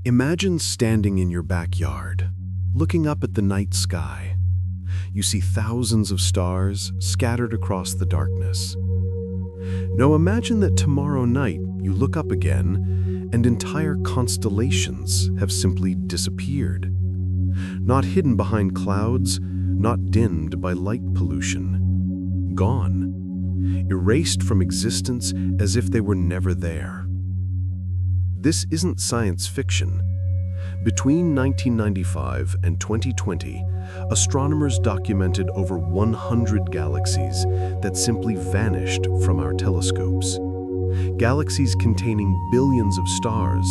Imagine standing in your backyard, looking up at the night sky. You see thousands of stars scattered across the darkness. Now imagine that tomorrow night you look up again and entire constellations have simply disappeared. Not hidden behind clouds, not dimmed by light pollution. Gone. Erased from existence as if they were never there. This isn't science fiction. Between 1995 and 2020, astronomers documented over 100 galaxies that simply vanished from our telescopes. Galaxies containing billions of stars,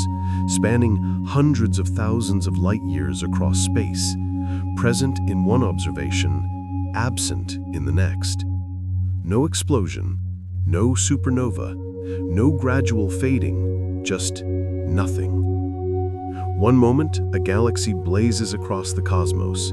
spanning hundreds of thousands of light years across space, present in one observation, absent in the next. No explosion, no supernova, no gradual fading, just nothing. One moment, a galaxy blazes across the cosmos.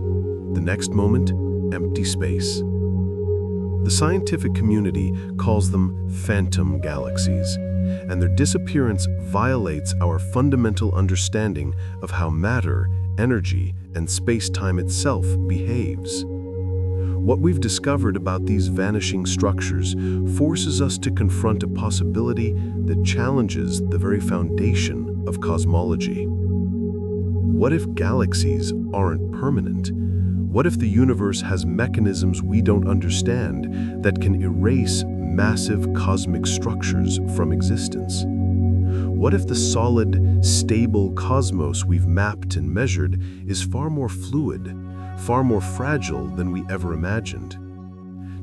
The next moment, empty space. The scientific community calls them phantom galaxies, and their disappearance violates our fundamental understanding of how matter, energy, and space-time itself behaves. What we've discovered about these vanishing structures forces us to confront a possibility that challenges the very foundation of cosmology. What if galaxies aren't permanent? What if the universe has mechanisms we don't understand that can erase massive cosmic structures from existence? What if the solid, stable cosmos we've mapped and measured is far more fluid, far more fragile than we ever imagined?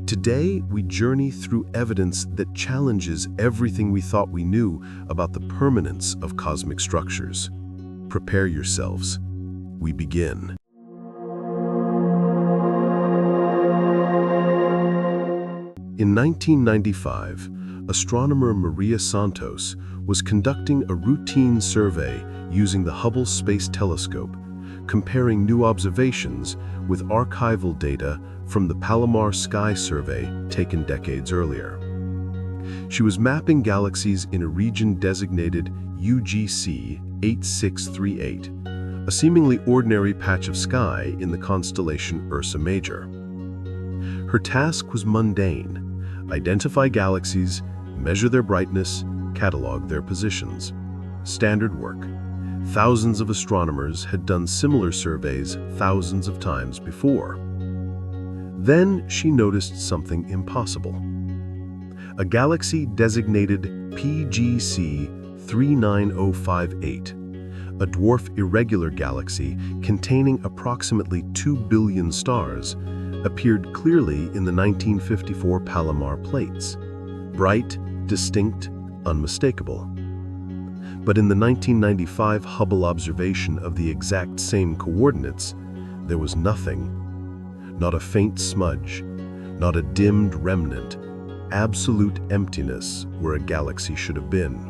Today, we journey through evidence that challenges everything we thought we knew about the permanence of cosmic structures. Prepare yourselves. We begin. In 1995, astronomer Maria Santos was conducting a routine survey using the Hubble Space Telescope, comparing new observations with archival data from the Palomar Sky Survey taken decades earlier. She was mapping galaxies in a region designated UGC 8638, a seemingly ordinary patch of sky in the constellation Ursa Major. Her task was mundane: identify galaxies, measure their brightness, catalog their positions. Standard work. Thousands of astronomers had done similar surveys thousands of times before. Then she noticed something impossible. A galaxy designated PGC 39058, a dwarf irregular galaxy containing approximately 2 billion stars, appeared clearly in the 1954 Palomar plates. Bright, distinct, unmistakable. But in the 1995 Hubble observation of the exact same coordinates, there was nothing. Not a faint smudge, not a dimmed remnant, absolute emptiness where a galaxy should have been.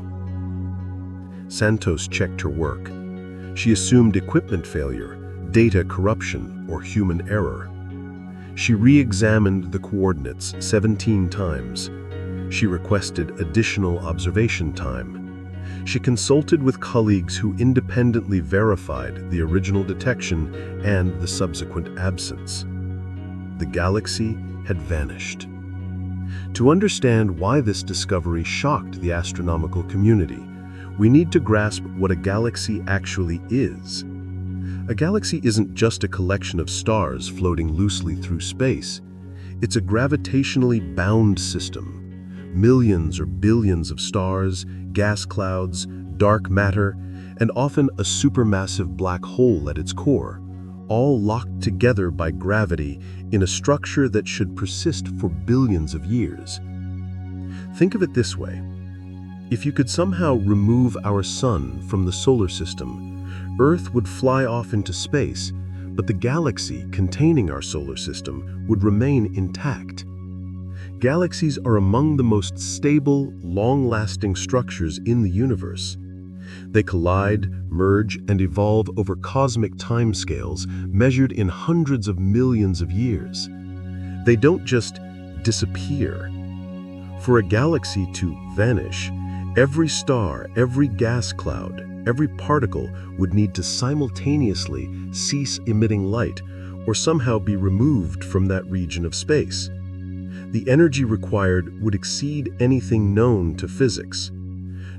Santos checked her work. She assumed equipment failure, data corruption, or human error. She re-examined the coordinates 17 times. She requested additional observation time. She consulted with colleagues who independently verified the original detection and the subsequent absence. The galaxy had vanished. To understand why this discovery shocked the astronomical community, we need to grasp what a galaxy actually is. A galaxy isn't just a collection of stars floating loosely through space. It's a gravitationally bound system. Millions or billions of stars, gas clouds, dark matter, and often a supermassive black hole at its core, all locked together by gravity in a structure that should persist for billions of years. Think of it this way. If you could somehow remove our sun from the solar system, Earth would fly off into space, but the galaxy containing our solar system would remain intact. Galaxies are among the most stable, long-lasting structures in the universe. They collide, merge, and evolve over cosmic timescales measured in hundreds of millions of years. They don't just disappear. For a galaxy to vanish, every star, every gas cloud, Every particle would need to simultaneously cease emitting light or somehow be removed from that region of space. The energy required would exceed anything known to physics.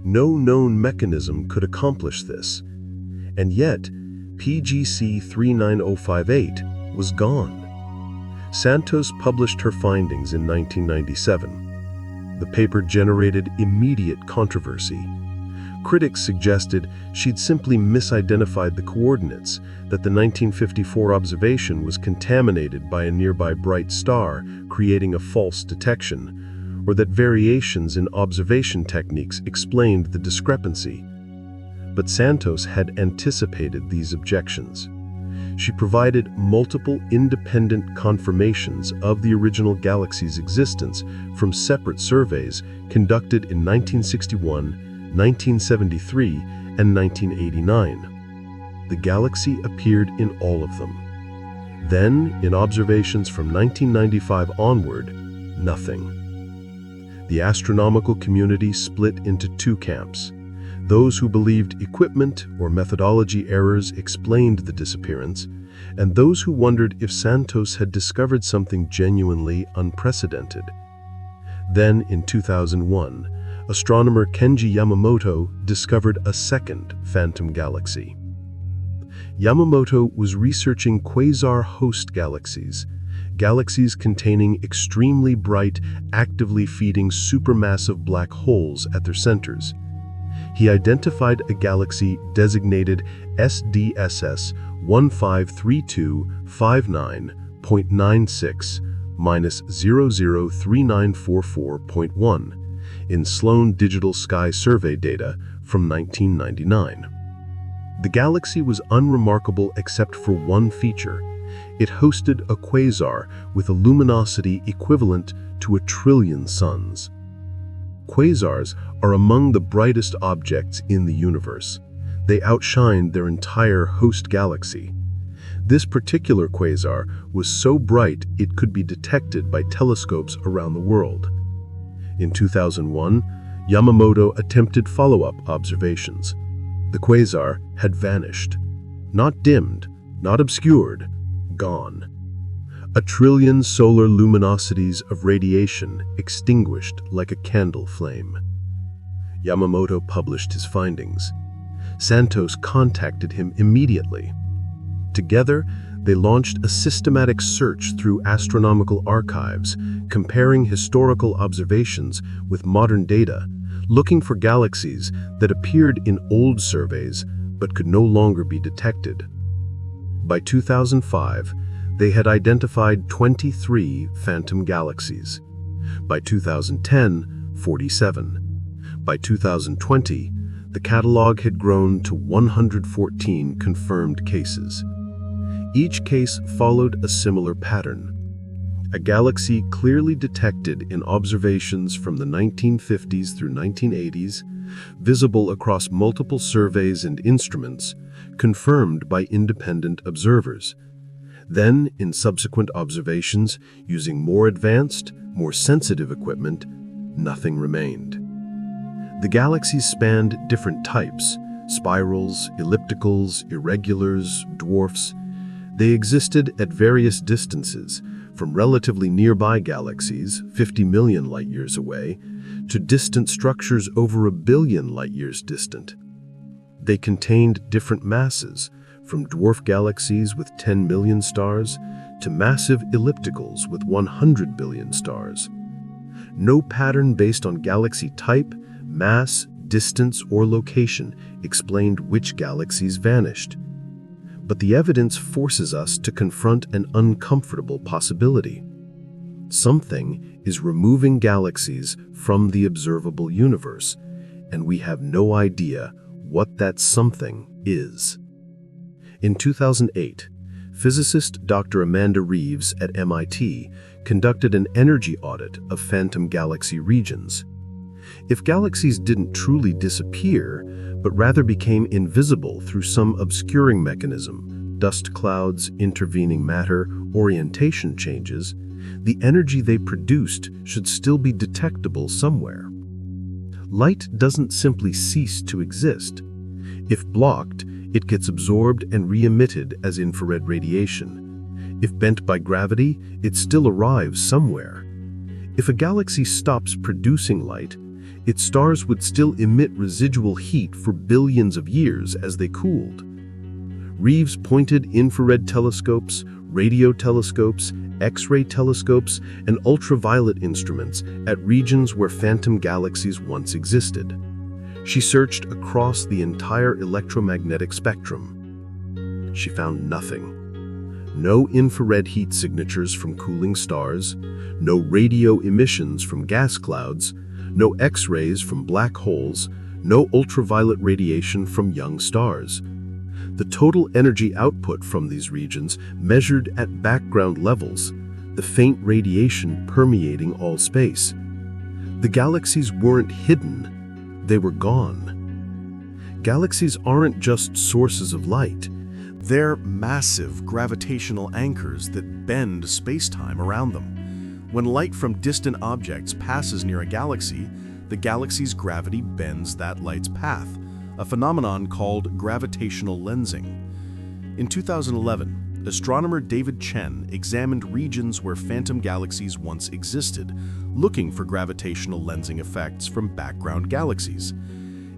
No known mechanism could accomplish this. And yet, PGC 39058 was gone. Santos published her findings in 1997. The paper generated immediate controversy. Critics suggested she'd simply misidentified the coordinates, that the 1954 observation was contaminated by a nearby bright star, creating a false detection, or that variations in observation techniques explained the discrepancy. But Santos had anticipated these objections. She provided multiple independent confirmations of the original galaxy's existence from separate surveys conducted in 1961, 1973, and 1989. The galaxy appeared in all of them. Then, in observations from 1995 onward, nothing. The astronomical community split into two camps: those who believed equipment or methodology errors explained the disappearance, and those who wondered if Santos had discovered something genuinely unprecedented. Then, in 2001, astronomer Kenji Yamamoto discovered a second phantom galaxy. Yamamoto was researching quasar host galaxies, galaxies containing extremely bright, actively feeding supermassive black holes at their centers. He identified a galaxy designated SDSS 153259-003944.1 in Sloan Digital Sky Survey data from 1999. The galaxy was unremarkable except for one feature. It hosted a quasar with a luminosity equivalent to 1 trillion suns. Quasars are among the brightest objects in the universe. They outshine their entire host galaxy. This particular quasar was so bright it could be detected by telescopes around the world. In 2001, Yamamoto attempted follow-up observations. The quasar had vanished. Not dimmed, not obscured, gone. 1 trillion solar luminosities of radiation extinguished like a candle flame. Yamamoto published his findings. Santos contacted him immediately. Together, they launched a systematic search through astronomical archives, comparing historical observations with modern data, looking for galaxies that appeared in old surveys but could no longer be detected. By 2005, they had identified 23 phantom galaxies. By 2010, 47. By 2020, the catalog had grown to 114 confirmed cases. Each case followed a similar pattern. A galaxy clearly detected in observations from the 1950s through 1980s, visible across multiple surveys and instruments, confirmed by independent observers. Then, in subsequent observations, using more advanced, more sensitive equipment, nothing remained. The galaxies spanned different types: spirals, ellipticals, irregulars, dwarfs. They existed at various distances, from relatively nearby galaxies, 50 million light-years away, to distant structures over 1 billion light-years distant. They contained different masses, from dwarf galaxies with 10 million stars to massive ellipticals with 100 billion stars. No pattern based on galaxy type, mass, distance, or location explained which galaxies vanished. But the evidence forces us to confront an uncomfortable possibility. Something is removing galaxies from the observable universe, and we have no idea what that something is. In 2008, physicist Dr. Amanda Reeves at MIT conducted an energy audit of phantom galaxy regions. If galaxies didn't truly disappear, but rather became invisible through some obscuring mechanism, dust clouds, intervening matter, orientation changes, the energy they produced should still be detectable somewhere. Light doesn't simply cease to exist. If blocked, it gets absorbed and re-emitted as infrared radiation. If bent by gravity, it still arrives somewhere. If a galaxy stops producing light, its stars would still emit residual heat for billions of years as they cooled. Reeves pointed infrared telescopes, radio telescopes, X-ray telescopes, and ultraviolet instruments at regions where phantom galaxies once existed. She searched across the entire electromagnetic spectrum. She found nothing. No infrared heat signatures from cooling stars, no radio emissions from gas clouds, no X-rays from black holes, no ultraviolet radiation from young stars. The total energy output from these regions measured at background levels, the faint radiation permeating all space. The galaxies weren't hidden, they were gone. Galaxies aren't just sources of light. They're massive gravitational anchors that bend space-time around them. When light from distant objects passes near a galaxy, the galaxy's gravity bends that light's path, a phenomenon called gravitational lensing. In 2011, astronomer David Chen examined regions where phantom galaxies once existed, looking for gravitational lensing effects from background galaxies.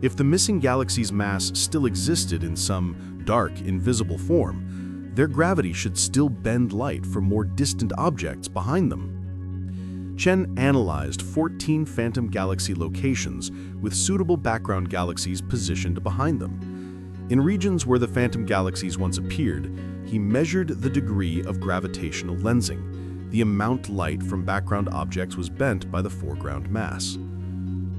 If the missing galaxy's mass still existed in some dark, invisible form, their gravity should still bend light from more distant objects behind them. Chen analyzed 14 phantom galaxy locations with suitable background galaxies positioned behind them. In regions where the phantom galaxies once appeared, he measured the degree of gravitational lensing, the amount light from background objects was bent by the foreground mass.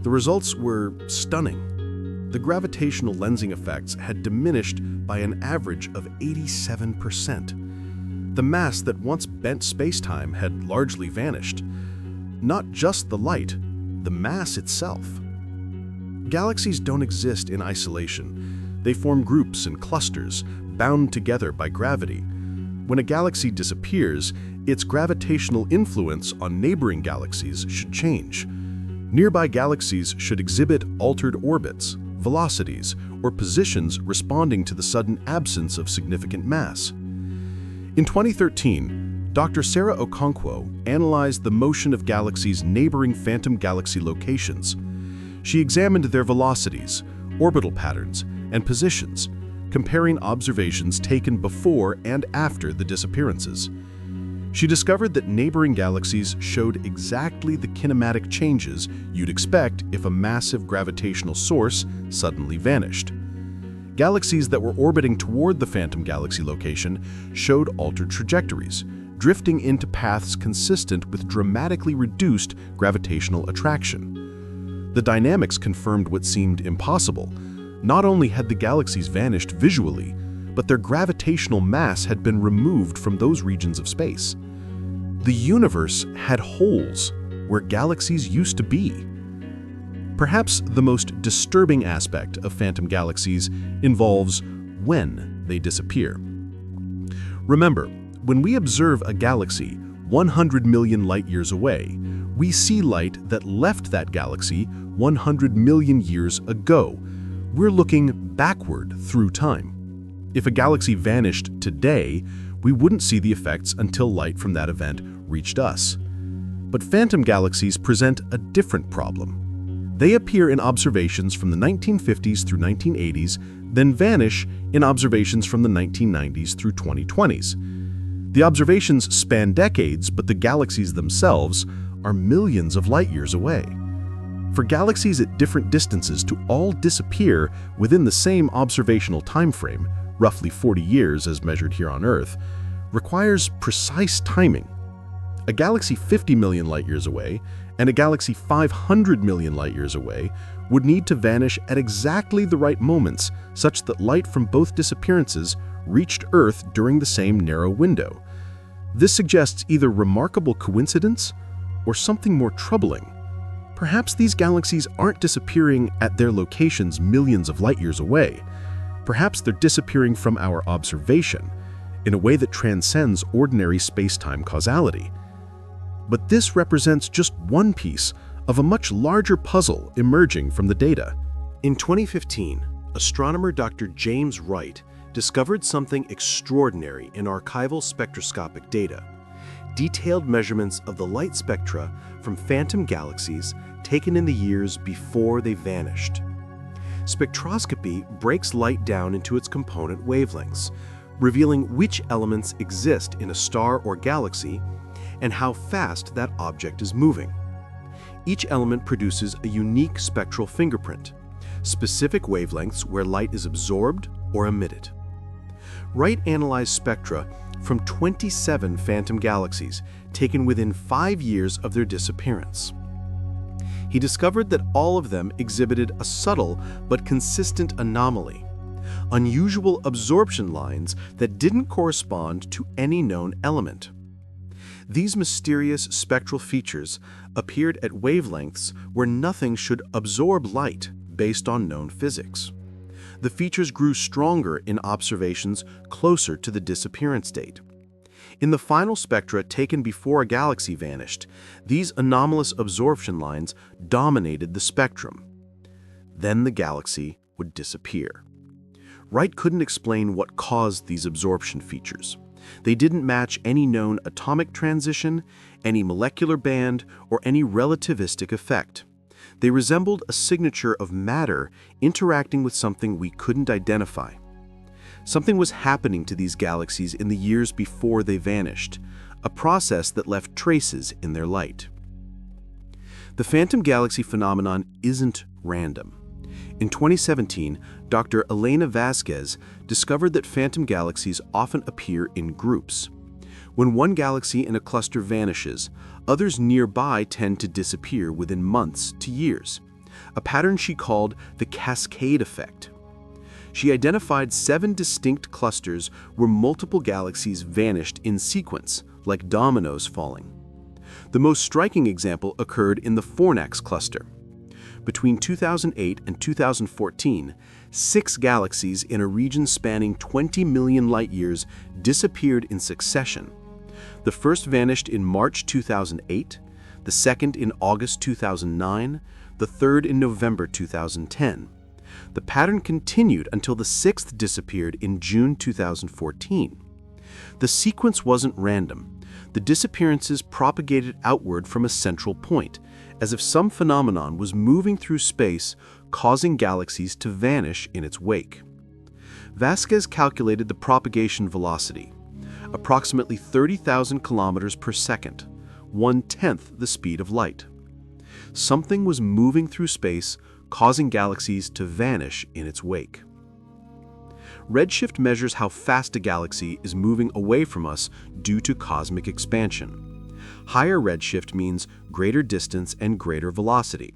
The results were stunning. The gravitational lensing effects had diminished by an average of 87%. The mass that once bent spacetime had largely vanished. Not just the light, the mass itself. Galaxies don't exist in isolation. They form groups and clusters, bound together by gravity. When a galaxy disappears, its gravitational influence on neighboring galaxies should change. Nearby galaxies should exhibit altered orbits, velocities, or positions responding to the sudden absence of significant mass. In 2013, Dr. Sarah Okonkwo analyzed the motion of galaxies neighboring phantom galaxy locations. She examined their velocities, orbital patterns, and positions, comparing observations taken before and after the disappearances. She discovered that neighboring galaxies showed exactly the kinematic changes you'd expect if a massive gravitational source suddenly vanished. Galaxies that were orbiting toward the phantom galaxy location showed altered trajectories, drifting into paths consistent with dramatically reduced gravitational attraction. The dynamics confirmed what seemed impossible. Not only had the galaxies vanished visually, but their gravitational mass had been removed from those regions of space. The universe had holes where galaxies used to be. Perhaps the most disturbing aspect of phantom galaxies involves when they disappear. Remember, when we observe a galaxy 100 million light-years away, we see light that left that galaxy 100 million years ago. We're looking backward through time. If a galaxy vanished today, we wouldn't see the effects until light from that event reached us. But phantom galaxies present a different problem. They appear in observations from the 1950s through 1980s, then vanish in observations from the 1990s through 2020s. The observations span decades, but the galaxies themselves are millions of light-years away. For galaxies at different distances to all disappear within the same observational timeframe, roughly 40 years as measured here on Earth, requires precise timing. A galaxy 50 million light-years away and a galaxy 500 million light-years away would need to vanish at exactly the right moments such that light from both disappearances reached Earth during the same narrow window. This suggests either remarkable coincidence or something more troubling. Perhaps these galaxies aren't disappearing at their locations millions of light-years away. Perhaps they're disappearing from our observation in a way that transcends ordinary space-time causality. But this represents just one piece of a much larger puzzle emerging from the data. In 2015, astronomer Dr. James Wright discovered something extraordinary in archival spectroscopic data: detailed measurements of the light spectra from phantom galaxies taken in the years before they vanished. Spectroscopy breaks light down into its component wavelengths, revealing which elements exist in a star or galaxy and how fast that object is moving. Each element produces a unique spectral fingerprint, specific wavelengths where light is absorbed or emitted. Wright analyzed spectra from 27 phantom galaxies taken within 5 years of their disappearance. He discovered that all of them exhibited a subtle but consistent anomaly: unusual absorption lines that didn't correspond to any known element. These mysterious spectral features appeared at wavelengths where nothing should absorb light based on known physics. The features grew stronger in observations closer to the disappearance date. In the final spectra taken before a galaxy vanished, these anomalous absorption lines dominated the spectrum. Then the galaxy would disappear. Wright couldn't explain what caused these absorption features. They didn't match any known atomic transition, any molecular band, or any relativistic effect. They resembled a signature of matter interacting with something we couldn't identify. Something was happening to these galaxies in the years before they vanished, a process that left traces in their light. The phantom galaxy phenomenon isn't random. In 2017, Dr. Elena Vasquez discovered that phantom galaxies often appear in groups. When one galaxy in a cluster vanishes, others nearby tend to disappear within months to years, a pattern she called the cascade effect. She identified 7 distinct clusters where multiple galaxies vanished in sequence, like dominoes falling. The most striking example occurred in the Fornax cluster. Between 2008 and 2014, 6 galaxies in a region spanning 20 million light-years disappeared in succession. The first vanished in March 2008, the second in August 2009, the third in November 2010. The pattern continued until the 6th disappeared in June 2014. The sequence wasn't random. The disappearances propagated outward from a central point, as if some phenomenon was moving through space, causing galaxies to vanish in its wake. Vasquez calculated the propagation velocity, approximately 30,000 kilometers per second, 1/10 the speed of light. Something was moving through space, causing galaxies to vanish in its wake. Redshift measures how fast a galaxy is moving away from us due to cosmic expansion. Higher redshift means greater distance and greater velocity.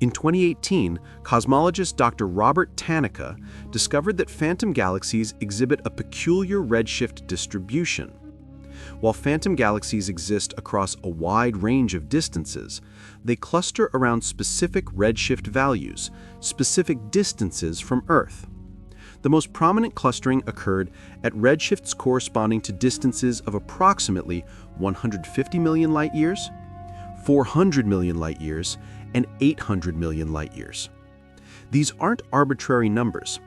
In 2018, cosmologist Dr. Robert Tanaka discovered that phantom galaxies exhibit a peculiar redshift distribution. While phantom galaxies exist across a wide range of distances, they cluster around specific redshift values, specific distances from Earth. The most prominent clustering occurred at redshifts corresponding to distances of approximately 150 million light-years, 400 million light-years, and 800 million light-years. These aren't arbitrary numbers.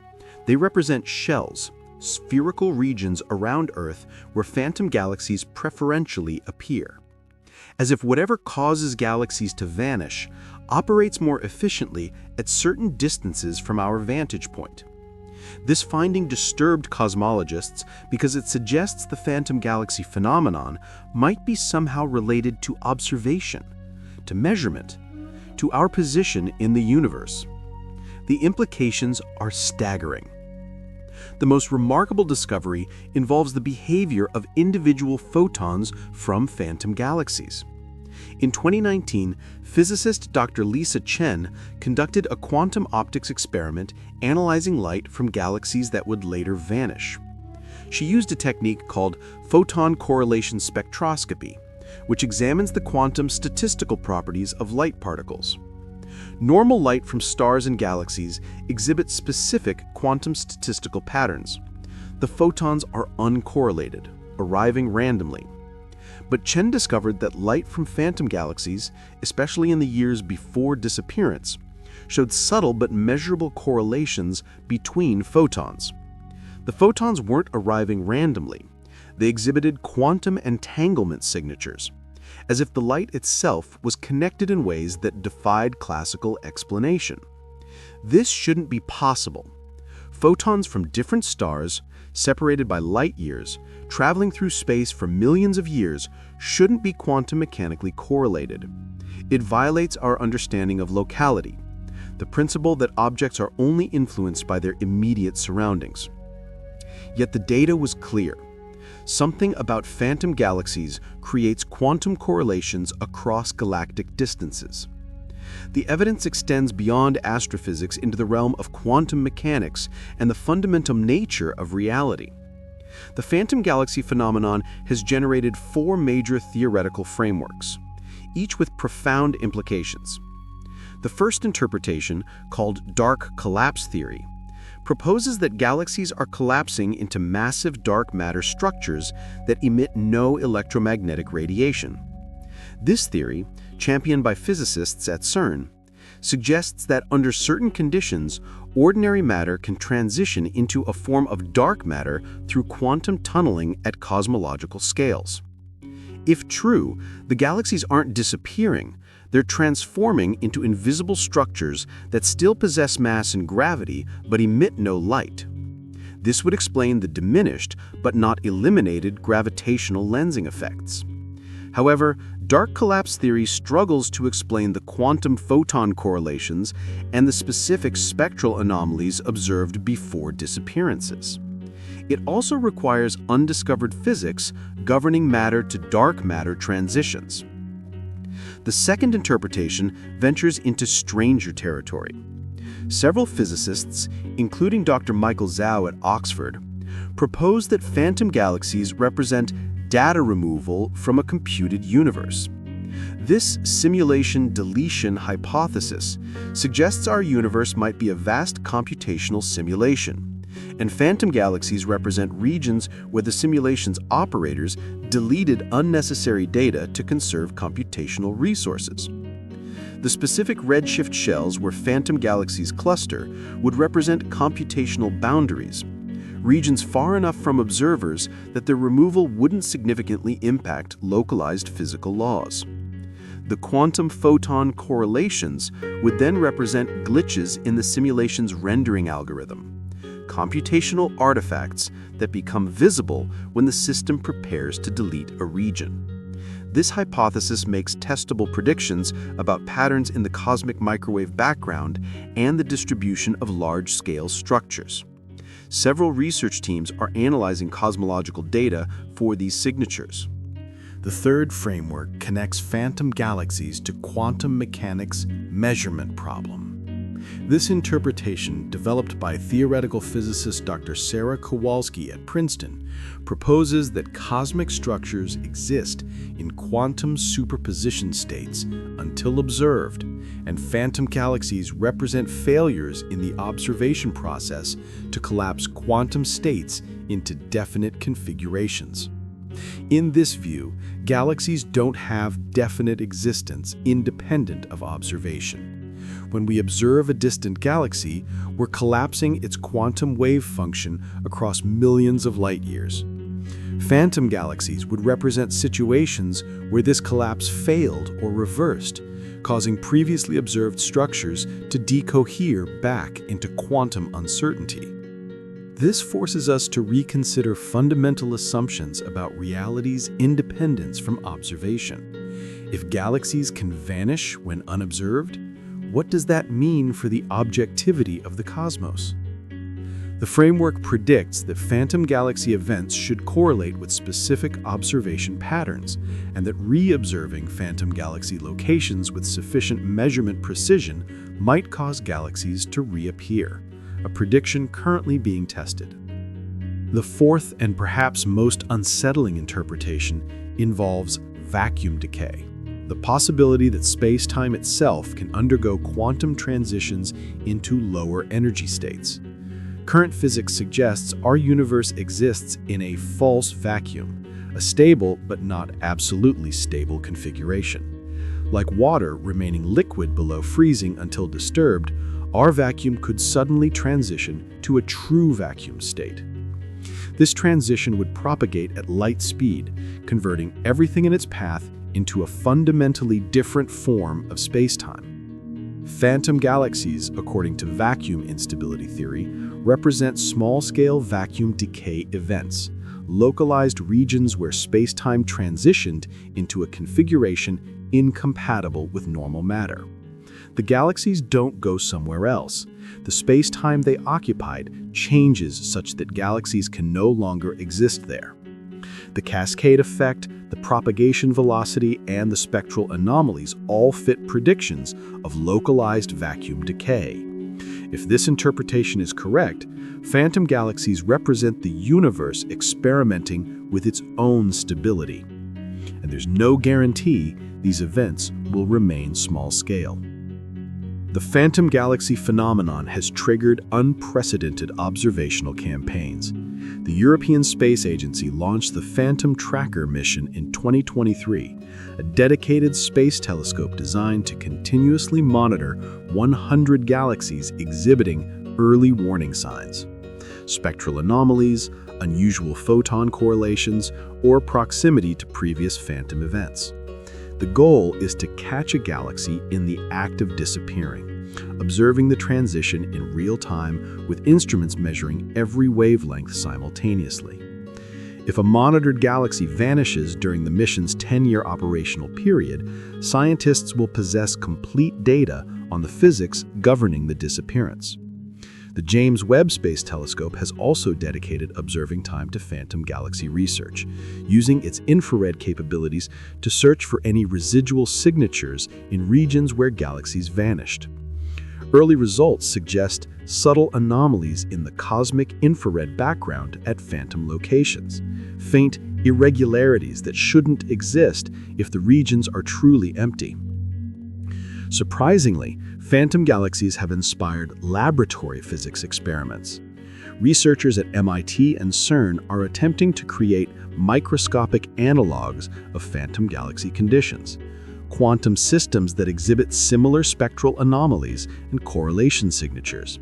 They represent shells, spherical regions around Earth where phantom galaxies preferentially appear. As if whatever causes galaxies to vanish operates more efficiently at certain distances from our vantage point. This finding disturbed cosmologists because it suggests the phantom galaxy phenomenon might be somehow related to observation, to measurement, to our position in the universe. The implications are staggering. The most remarkable discovery involves the behavior of individual photons from phantom galaxies. In 2019, physicist Dr. Lisa Chen conducted a quantum optics experiment analyzing light from galaxies that would later vanish. She used a technique called photon correlation spectroscopy, which examines the quantum statistical properties of light particles. Normal light from stars and galaxies exhibits specific quantum statistical patterns. The photons are uncorrelated, arriving randomly. But Chen discovered that light from phantom galaxies, especially in the years before disappearance, showed subtle but measurable correlations between photons. The photons weren't arriving randomly. They exhibited quantum entanglement signatures, as if the light itself was connected in ways that defied classical explanation. This shouldn't be possible. Photons from different stars, separated by light years, traveling through space for millions of years, shouldn't be quantum mechanically correlated. It violates our understanding of locality, the principle that objects are only influenced by their immediate surroundings. Yet the data was clear. Something about phantom galaxies creates quantum correlations across galactic distances. The evidence extends beyond astrophysics into the realm of quantum mechanics and the fundamental nature of reality. The phantom galaxy phenomenon has generated 4 major theoretical frameworks, each with profound implications. The first interpretation, called dark collapse theory, proposes that galaxies are collapsing into massive dark matter structures that emit no electromagnetic radiation. This theory, championed by physicists at CERN, suggests that under certain conditions, ordinary matter can transition into a form of dark matter through quantum tunneling at cosmological scales. If true, the galaxies aren't disappearing, they're transforming into invisible structures that still possess mass and gravity but emit no light. This would explain the diminished but not eliminated gravitational lensing effects. However, dark collapse theory struggles to explain the quantum photon correlations and the specific spectral anomalies observed before disappearances. It also requires undiscovered physics governing matter to dark matter transitions. The second interpretation ventures into stranger territory. Several physicists, including Dr. Michael Zhao at Oxford, propose that phantom galaxies represent data removal from a computed universe. This simulation deletion hypothesis suggests our universe might be a vast computational simulation, and phantom galaxies represent regions where the simulation's operators deleted unnecessary data to conserve computational resources. The specific redshift shells where phantom galaxies cluster would represent computational boundaries, regions far enough from observers that their removal wouldn't significantly impact localized physical laws. The quantum photon correlations would then represent glitches in the simulation's rendering algorithm, computational artifacts that become visible when the system prepares to delete a region. This hypothesis makes testable predictions about patterns in the cosmic microwave background and the distribution of large-scale structures. Several research teams are analyzing cosmological data for these signatures. The third framework connects phantom galaxies to quantum mechanics measurement problem. This interpretation, developed by theoretical physicist Dr. Sarah Kowalski at Princeton, proposes that cosmic structures exist in quantum superposition states until observed, and phantom galaxies represent failures in the observation process to collapse quantum states into definite configurations. In this view, galaxies don't have definite existence independent of observation. When we observe a distant galaxy, we're collapsing its quantum wave function across millions of light years. Phantom galaxies would represent situations where this collapse failed or reversed, causing previously observed structures to decohere back into quantum uncertainty. This forces us to reconsider fundamental assumptions about reality's independence from observation. If galaxies can vanish when unobserved, what does that mean for the objectivity of the cosmos? The framework predicts that phantom galaxy events should correlate with specific observation patterns, and that re-observing phantom galaxy locations with sufficient measurement precision might cause galaxies to reappear, a prediction currently being tested. The fourth and perhaps most unsettling interpretation involves vacuum decay, the possibility that space-time itself can undergo quantum transitions into lower energy states. Current physics suggests our universe exists in a false vacuum, a stable but not absolutely stable configuration. Like water remaining liquid below freezing until disturbed, our vacuum could suddenly transition to a true vacuum state. This transition would propagate at light speed, converting everything in its path into a fundamentally different form of spacetime. Phantom galaxies, according to vacuum instability theory, represent small-scale vacuum decay events, localized regions where spacetime transitioned into a configuration incompatible with normal matter. The galaxies don't go somewhere else. The space-time they occupied changes such that galaxies can no longer exist there. The cascade effect, the propagation velocity, and the spectral anomalies all fit predictions of localized vacuum decay. If this interpretation is correct, phantom galaxies represent the universe experimenting with its own stability. And there's no guarantee these events will remain small-scale. The phantom galaxy phenomenon has triggered unprecedented observational campaigns. The European Space Agency launched the Phantom Tracker mission in 2023, a dedicated space telescope designed to continuously monitor 100 galaxies exhibiting early warning signs. Spectral anomalies, unusual photon correlations, or proximity to previous phantom events. The goal is to catch a galaxy in the act of disappearing, observing the transition in real time with instruments measuring every wavelength simultaneously. If a monitored galaxy vanishes during the mission's 10-year operational period, scientists will possess complete data on the physics governing the disappearance. The James Webb Space Telescope has also dedicated observing time to phantom galaxy research, using its infrared capabilities to search for any residual signatures in regions where galaxies vanished. Early results suggest subtle anomalies in the cosmic infrared background at phantom locations, faint irregularities that shouldn't exist if the regions are truly empty. Surprisingly, phantom galaxies have inspired laboratory physics experiments. Researchers at MIT and CERN are attempting to create microscopic analogs of phantom galaxy conditions, quantum systems that exhibit similar spectral anomalies and correlation signatures.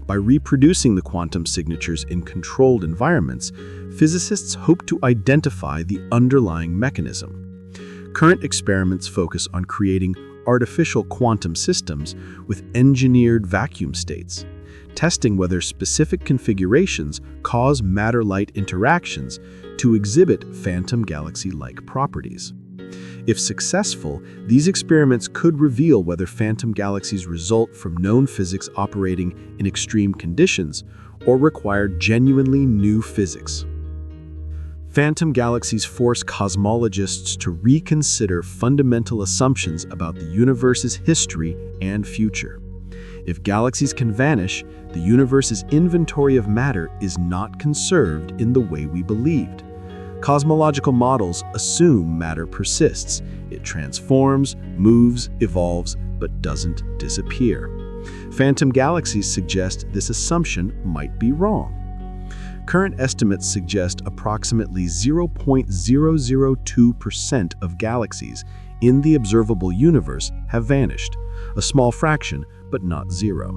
By reproducing the quantum signatures in controlled environments, physicists hope to identify the underlying mechanism. Current experiments focus on creating artificial quantum systems with engineered vacuum states, testing whether specific configurations cause matter-light interactions to exhibit phantom galaxy-like properties. If successful, these experiments could reveal whether phantom galaxies result from known physics operating in extreme conditions or require genuinely new physics. Phantom galaxies force cosmologists to reconsider fundamental assumptions about the universe's history and future. If galaxies can vanish, the universe's inventory of matter is not conserved in the way we believed. Cosmological models assume matter persists. It transforms, moves, evolves, but doesn't disappear. Phantom galaxies suggest this assumption might be wrong. Current estimates suggest approximately 0.002% of galaxies in the observable universe have vanished, a small fraction, but not zero.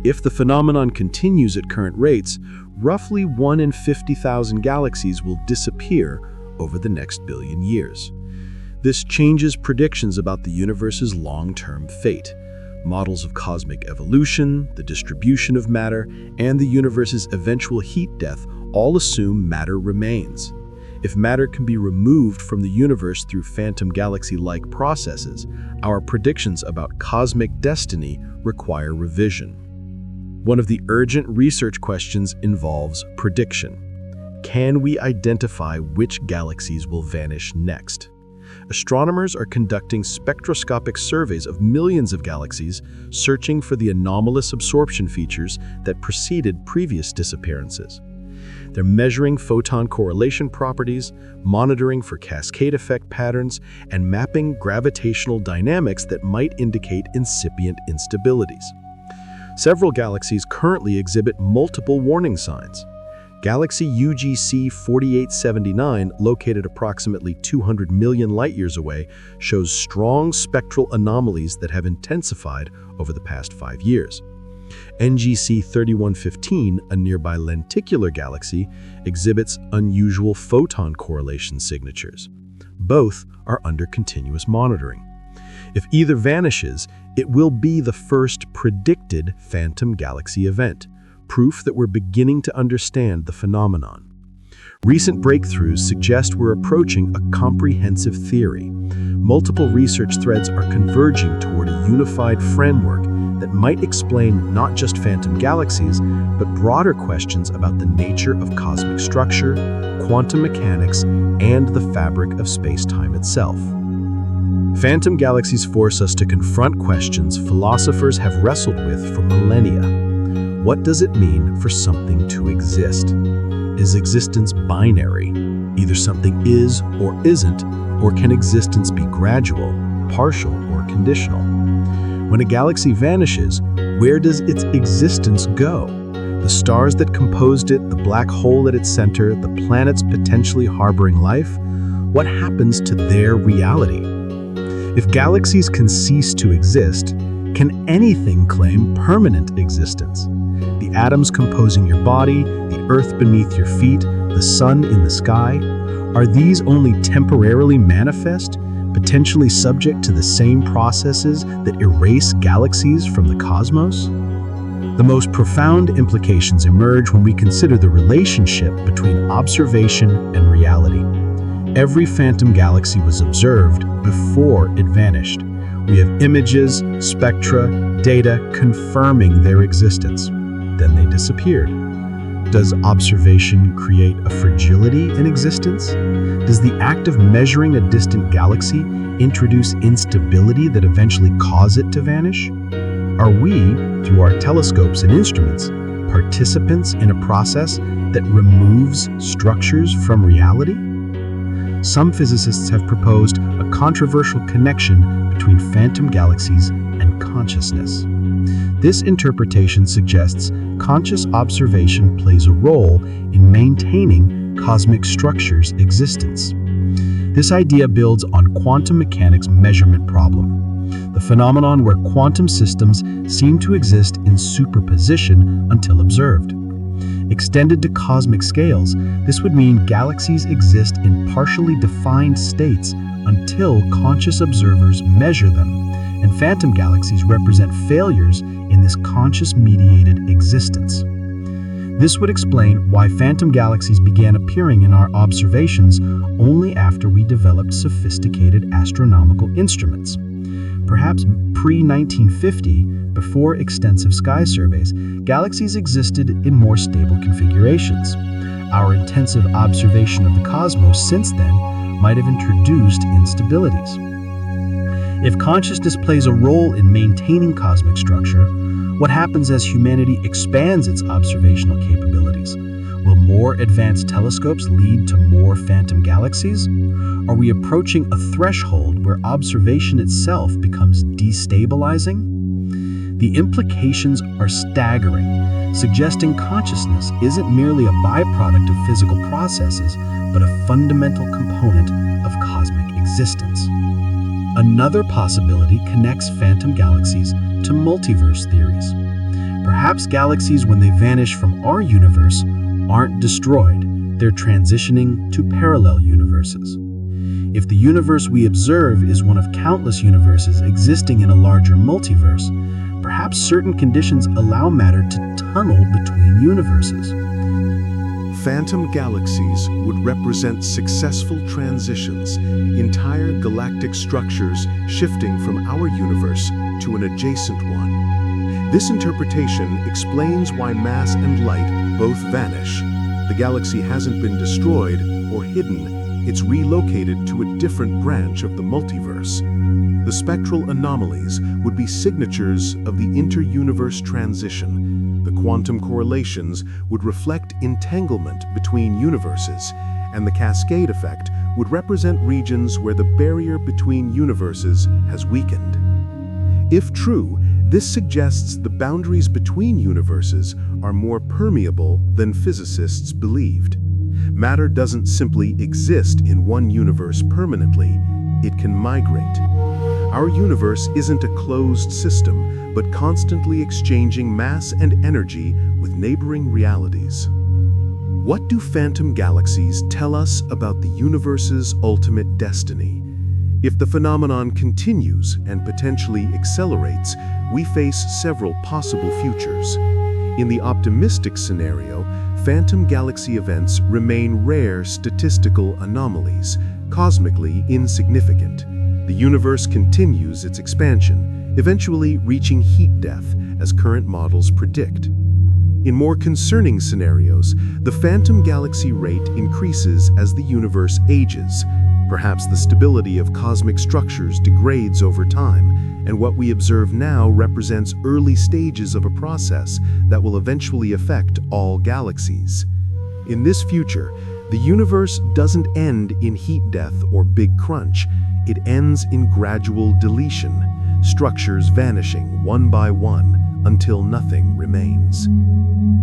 If the phenomenon continues at current rates, roughly 1 in 50,000 galaxies will disappear over the next billion years. This changes predictions about the universe's long-term fate. Models of cosmic evolution, the distribution of matter, and the universe's eventual heat death all assume matter remains. If matter can be removed from the universe through phantom galaxy-like processes, our predictions about cosmic destiny require revision. One of the urgent research questions involves prediction. Can we identify which galaxies will vanish next? Astronomers are conducting spectroscopic surveys of millions of galaxies, searching for the anomalous absorption features that preceded previous disappearances. They're measuring photon correlation properties, monitoring for cascade effect patterns, and mapping gravitational dynamics that might indicate incipient instabilities. Several galaxies currently exhibit multiple warning signs. Galaxy UGC 4879, located approximately 200 million light-years away, shows strong spectral anomalies that have intensified over the past 5 years. NGC 3115, a nearby lenticular galaxy, exhibits unusual photon correlation signatures. Both are under continuous monitoring. If either vanishes, it will be the first predicted phantom galaxy event, proof that we're beginning to understand the phenomenon. Recent breakthroughs suggest we're approaching a comprehensive theory. Multiple research threads are converging toward a unified framework that might explain not just phantom galaxies, but broader questions about the nature of cosmic structure, quantum mechanics, and the fabric of space-time itself. Phantom galaxies force us to confront questions philosophers have wrestled with for millennia. What does it mean for something to exist? Is existence binary? Either something is or isn't, or can existence be gradual, partial, or conditional? When a galaxy vanishes, where does its existence go? The stars that composed it, the black hole at its center, the planets potentially harboring life? What happens to their reality? If galaxies can cease to exist, can anything claim permanent existence? The atoms composing your body, the earth beneath your feet, the sun in the sky, are these only temporarily manifest, potentially subject to the same processes that erase galaxies from the cosmos? The most profound implications emerge when we consider the relationship between observation and reality. Every phantom galaxy was observed before it vanished. We have images, spectra, data confirming their existence. Then they disappeared. Does observation create a fragility in existence? Does the act of measuring a distant galaxy introduce instability that eventually cause it to vanish? Are we, through our telescopes and instruments, participants in a process that removes structures from reality? Some physicists have proposed a controversial connection between phantom galaxies and consciousness. This interpretation suggests conscious observation plays a role in maintaining cosmic structures' existence. This idea builds on quantum mechanics' measurement problem, the phenomenon where quantum systems seem to exist in superposition until observed. Extended to cosmic scales, this would mean galaxies exist in partially defined states until conscious observers measure them, and phantom galaxies represent failures in this conscious-mediated existence. This would explain why phantom galaxies began appearing in our observations only after we developed sophisticated astronomical instruments. Perhaps pre-1950, before extensive sky surveys, galaxies existed in more stable configurations. Our intensive observation of the cosmos since then might have introduced instabilities. If consciousness plays a role in maintaining cosmic structure, what happens as humanity expands its observational capabilities? Will more advanced telescopes lead to more phantom galaxies? Are we approaching a threshold where observation itself becomes destabilizing? The implications are staggering, suggesting consciousness isn't merely a byproduct of physical processes, but a fundamental component of cosmic existence. Another possibility connects phantom galaxies to multiverse theories. Perhaps galaxies, when they vanish from our universe, aren't destroyed, they're transitioning to parallel universes. If the universe we observe is one of countless universes existing in a larger multiverse, perhaps certain conditions allow matter to tunnel between universes. Phantom galaxies would represent successful transitions, entire galactic structures shifting from our universe to an adjacent one. This interpretation explains why mass and light both vanish. The galaxy hasn't been destroyed or hidden, it's relocated to a different branch of the multiverse. The spectral anomalies would be signatures of the inter-universe transition. The quantum correlations would reflect entanglement between universes, and the cascade effect would represent regions where the barrier between universes has weakened. If true, This suggests the boundaries between universes are more permeable than physicists believed. Matter doesn't simply exist in one universe permanently, it can migrate. Our universe isn't a closed system, but constantly exchanging mass and energy with neighboring realities. What do phantom galaxies tell us about the universe's ultimate destiny? If the phenomenon continues and potentially accelerates, we face several possible futures. In the optimistic scenario, phantom galaxy events remain rare statistical anomalies, cosmically insignificant. The universe continues its expansion, eventually reaching heat death, as current models predict. In more concerning scenarios, the phantom galaxy rate increases as the universe ages. Perhaps the stability of cosmic structures degrades over time, and what we observe now represents early stages of a process that will eventually affect all galaxies. In this future, the universe doesn't end in heat death or big crunch. It ends in gradual deletion, structures vanishing one by one until nothing remains.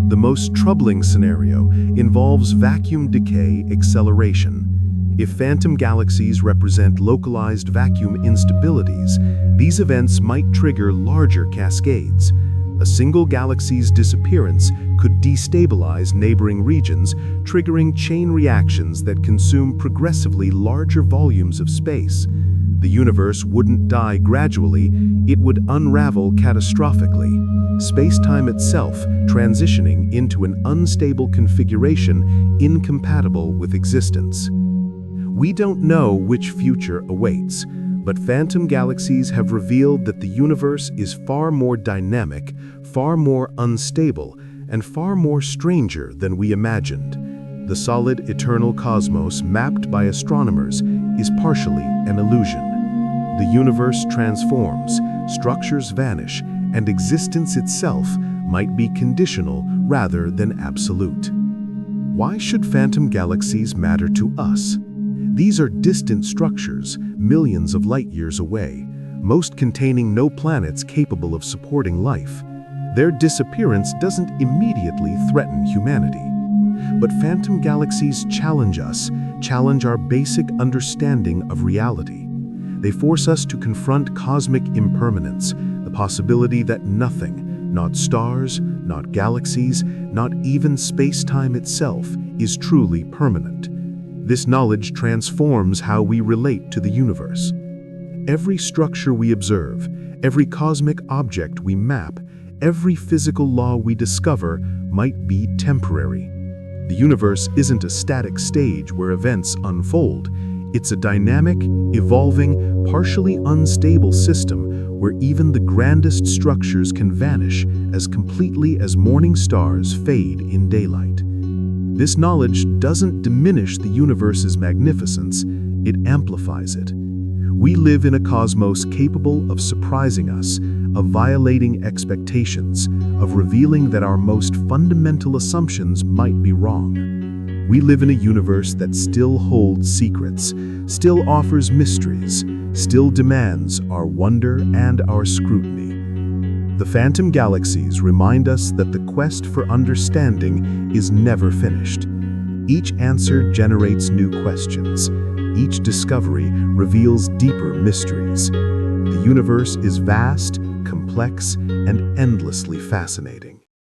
The most troubling scenario involves vacuum decay acceleration. If phantom galaxies represent localized vacuum instabilities, these events might trigger larger cascades. A single galaxy's disappearance could destabilize neighboring regions, triggering chain reactions that consume progressively larger volumes of space. The universe wouldn't die gradually, it would unravel catastrophically. Space-time itself transitioning into an unstable configuration incompatible with existence. We don't know which future awaits, but phantom galaxies have revealed that the universe is far more dynamic, far more unstable, and far more stranger than we imagined. The solid, eternal cosmos mapped by astronomers is partially an illusion. The universe transforms, structures vanish, and existence itself might be conditional rather than absolute. Why should phantom galaxies matter to us? These are distant structures, millions of light-years away, most containing no planets capable of supporting life. Their disappearance doesn't immediately threaten humanity. But phantom galaxies challenge us, challenge our basic understanding of reality. They force us to confront cosmic impermanence, the possibility that nothing, not stars, not galaxies, not even space-time itself, is truly permanent. This knowledge transforms how we relate to the universe. Every structure we observe, every cosmic object we map, every physical law we discover might be temporary. The universe isn't a static stage where events unfold. It's a dynamic, evolving, partially unstable system where even the grandest structures can vanish as completely as morning stars fade in daylight. This knowledge doesn't diminish the universe's magnificence, it amplifies it. We live in a cosmos capable of surprising us, of violating expectations, of revealing that our most fundamental assumptions might be wrong. We live in a universe that still holds secrets, still offers mysteries, still demands our wonder and our scrutiny. The phantom galaxies remind us that the quest for understanding is never finished. Each answer generates new questions. Each discovery reveals deeper mysteries. The universe is vast, complex, and endlessly fascinating.